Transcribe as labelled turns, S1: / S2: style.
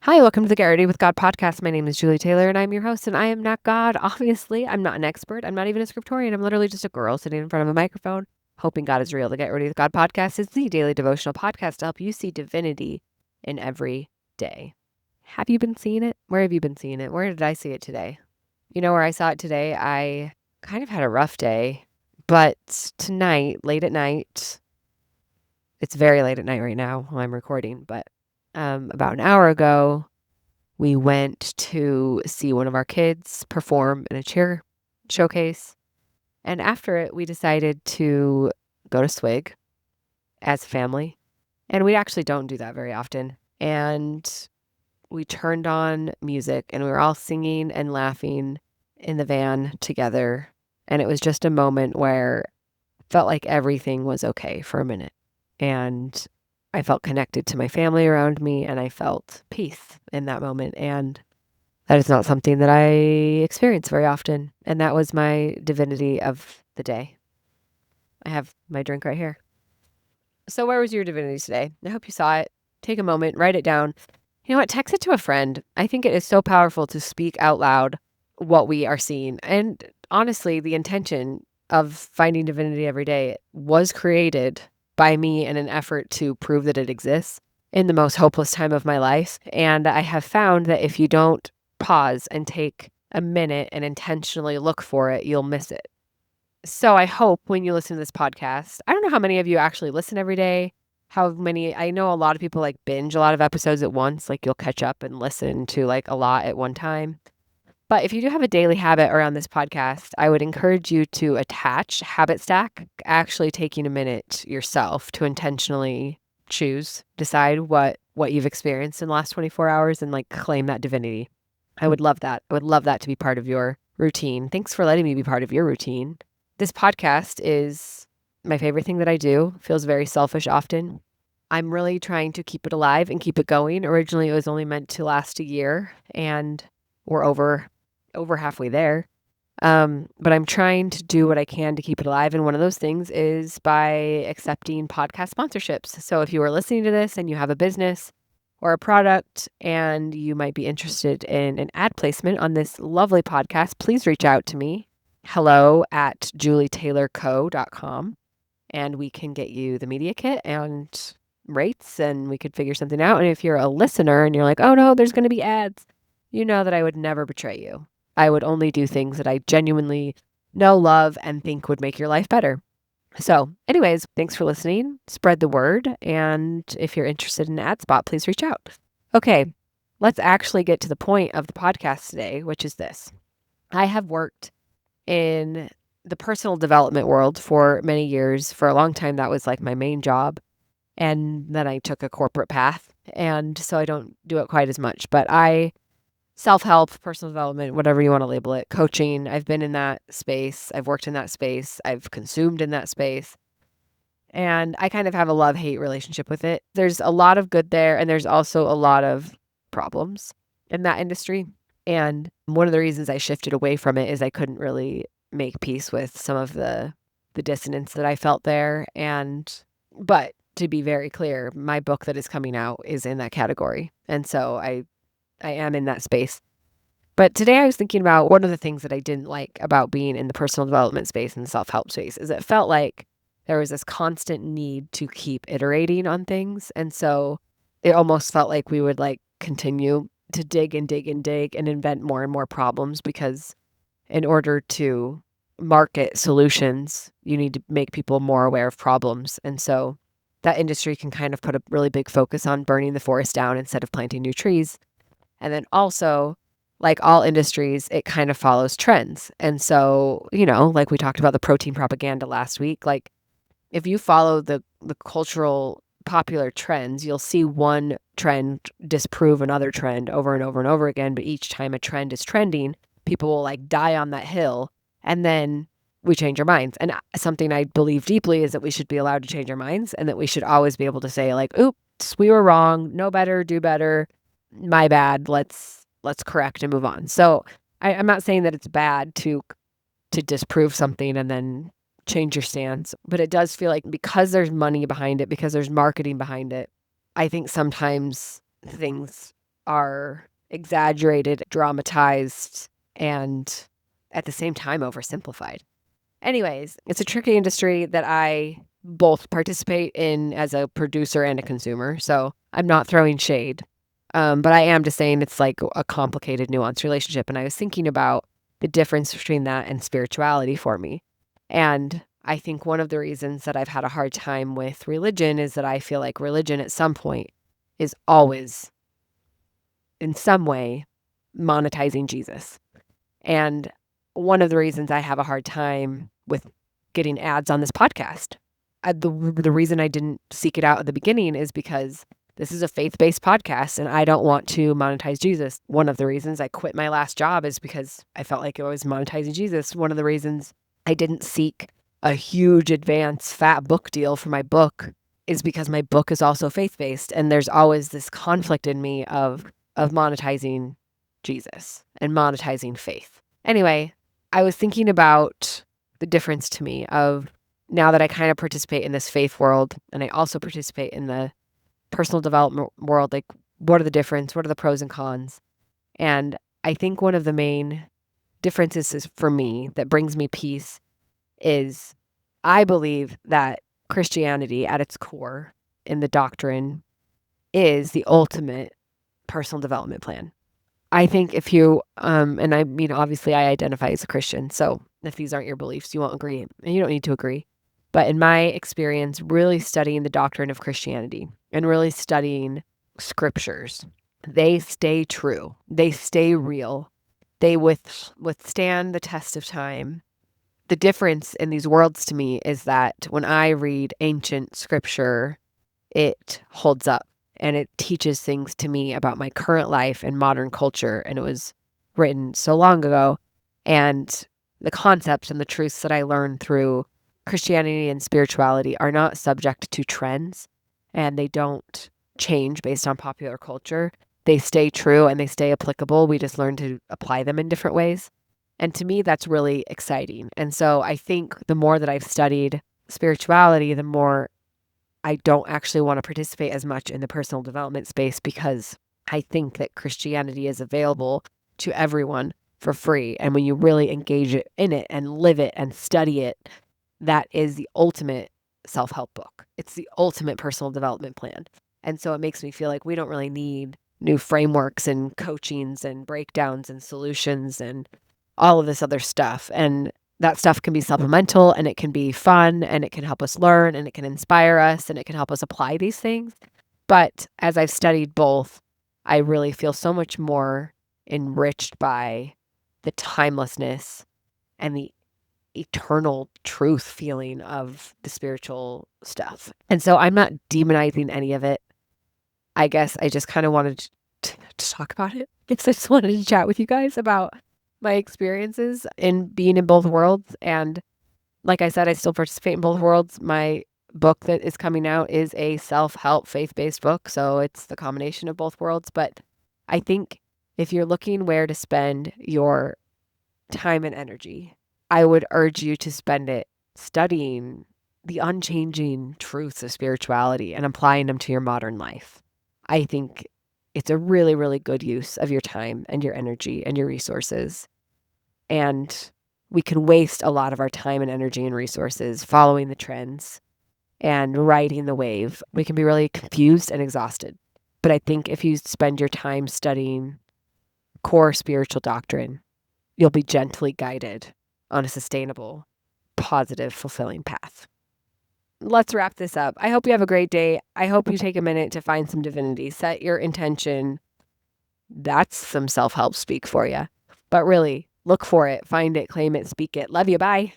S1: Hi, welcome to the Get Ready with God podcast. My name is Julie Taylor and I'm your host, and I am not God. Obviously, I'm not an expert. I'm not even a scriptorian. I'm literally just a girl sitting in front of a microphone, hoping God is real. The Get Ready with God podcast is the daily devotional podcast to help you see divinity in every day. Have you been seeing it? Where have you been seeing it? Where did I see it today? You know where I saw it today? I kind of had a rough day, but tonight, late at night, it's very late at night right now while I'm recording, but about an hour ago, we went to see one of our kids perform in a cheer showcase. And after it, we decided to go to Swig as a family. And we actually don't do that very often. And we turned on music and we were all singing and laughing in the van together. And it was just a moment where it felt like everything was okay for a minute. And I felt connected to my family around me and I felt peace in that moment. And that is not something that I experience very often. And that was my divinity of the day. I have my drink right here. So where was your divinity today? I hope you saw it. Take a moment, write it down. You know what? Text it to a friend. I think it is so powerful to speak out loud what we are seeing. And honestly, the intention of finding divinity every day was created by me in an effort to prove that it exists in the most hopeless time of my life. And I have found that if you don't pause and take a minute and intentionally look for it, you'll miss it. So I hope when you listen to this podcast, I don't know how many of you actually listen every day. How many, I know a lot of people like binge a lot of episodes at once, like you'll catch up and listen to like a lot at one time. But if you do have a daily habit around this podcast, I would encourage you to attach habit stack, actually taking a minute yourself to intentionally decide what you've experienced in the last 24 hours and like claim that divinity. I would love that. I would love that to be part of your routine. Thanks for letting me be part of your routine. This podcast is my favorite thing that I do. Feels very selfish often. I'm really trying to keep it alive and keep it going. Originally, it was only meant to last a year, and we're over halfway there. But I'm trying to do what I can to keep it alive. And one of those things is by accepting podcast sponsorships. So if you are listening to this and you have a business or a product and you might be interested in an ad placement on this lovely podcast, please reach out to me. hello@julietaylorco.com, and we can get you the media kit and rates and we could figure something out. And if you're a listener and you're like, oh no, there's going to be ads, you know that I would never betray you. I would only do things that I genuinely know, love, and think would make your life better. So anyways, thanks for listening. Spread the word. And if you're interested in an ad spot, please reach out. Okay, let's actually get to the point of the podcast today, which is this. I have worked in the personal development world for many years. For a long time, that was like my main job. And then I took a corporate path. And so I don't do it quite as much. But self-help, personal development, whatever you want to label it, coaching, I've been in that space. I've worked in that space. I've consumed in that space. And I kind of have a love-hate relationship with it. There's a lot of good there, and there's also a lot of problems in that industry. And one of the reasons I shifted away from it is I couldn't really make peace with some of the dissonance that I felt there. But to be very clear, my book that is coming out is in that category. And so I am in that space. But today I was thinking about one of the things that I didn't like about being in the personal development space and the self-help space is it felt like there was this constant need to keep iterating on things. And so it almost felt like we would like continue to dig and dig and dig and invent more and more problems because in order to market solutions, you need to make people more aware of problems. And so that industry can kind of put a really big focus on burning the forest down instead of planting new trees. And then also, like all industries, it kind of follows trends. And so, like we talked about the protein propaganda last week, like if you follow the cultural popular trends, you'll see one trend disprove another trend over and over and over again. But each time a trend is trending, people will like die on that hill and then we change our minds. And something I believe deeply is that we should be allowed to change our minds and that we should always be able to say like, oops, we were wrong, know better, do better. My bad, let's correct and move on. So I'm not saying that it's bad to disprove something and then change your stance, but it does feel like because there's money behind it, because there's marketing behind it, I think sometimes things are exaggerated, dramatized, and at the same time oversimplified. Anyways, it's a tricky industry that I both participate in as a producer and a consumer. So I'm not throwing shade. But I am just saying it's like a complicated, nuanced relationship. And I was thinking about the difference between that and spirituality for me. And I think one of the reasons that I've had a hard time with religion is that I feel like religion at some point is always, in some way, monetizing Jesus. And one of the reasons I have a hard time with getting ads on this podcast, the reason I didn't seek it out at the beginning is because this is a faith-based podcast and I don't want to monetize Jesus. One of the reasons I quit my last job is because I felt like it was monetizing Jesus. One of the reasons I didn't seek a huge advance fat book deal for my book is because my book is also faith-based, and there's always this conflict in me of monetizing Jesus and monetizing faith. Anyway, I was thinking about the difference to me of now that I kind of participate in this faith world and I also participate in the personal development world, like what are the difference? What are the pros and cons? And I think one of the main differences is for me that brings me peace is I believe that Christianity at its core in the doctrine is the ultimate personal development plan. I think if you, and I mean, obviously I identify as a Christian, so if these aren't your beliefs, you won't agree, and you don't need to agree. But in my experience, really studying the doctrine of Christianity and really studying scriptures, they stay true. They stay real. They withstand the test of time. The difference in these worlds to me is that when I read ancient scripture, it holds up and it teaches things to me about my current life and modern culture. And it was written so long ago. And the concepts and the truths that I learned through Christianity and spirituality are not subject to trends, and they don't change based on popular culture. They stay true and they stay applicable. We just learn to apply them in different ways. And to me, that's really exciting. And so I think the more that I've studied spirituality, the more I don't actually want to participate as much in the personal development space, because I think that Christianity is available to everyone for free. And when you really engage in it and live it and study it, that is the ultimate self-help book. It's the ultimate personal development plan. And so it makes me feel like we don't really need new frameworks and coachings and breakdowns and solutions and all of this other stuff. And that stuff can be supplemental and it can be fun and it can help us learn and it can inspire us and it can help us apply these things. But as I've studied both, I really feel so much more enriched by the timelessness and the eternal truth feeling of the spiritual stuff. And so I'm not demonizing any of it. I guess I just kind of wanted to talk about it. I just wanted to chat with you guys about my experiences in being in both worlds. And like I said, I still participate in both worlds. My book that is coming out is a self-help faith-based book. So it's the combination of both worlds. But I think if you're looking where to spend your time and energy, I would urge you to spend it studying the unchanging truths of spirituality and applying them to your modern life. I think it's a really, really good use of your time and your energy and your resources. And we can waste a lot of our time and energy and resources following the trends and riding the wave. We can be really confused and exhausted. But I think if you spend your time studying core spiritual doctrine, you'll be gently guided on a sustainable, positive, fulfilling path. Let's wrap this up. I hope you have a great day. I hope you take a minute to find some divinity. Set your intention. That's some self-help speak for you. But really, look for it, find it, claim it, speak it. Love you. Bye.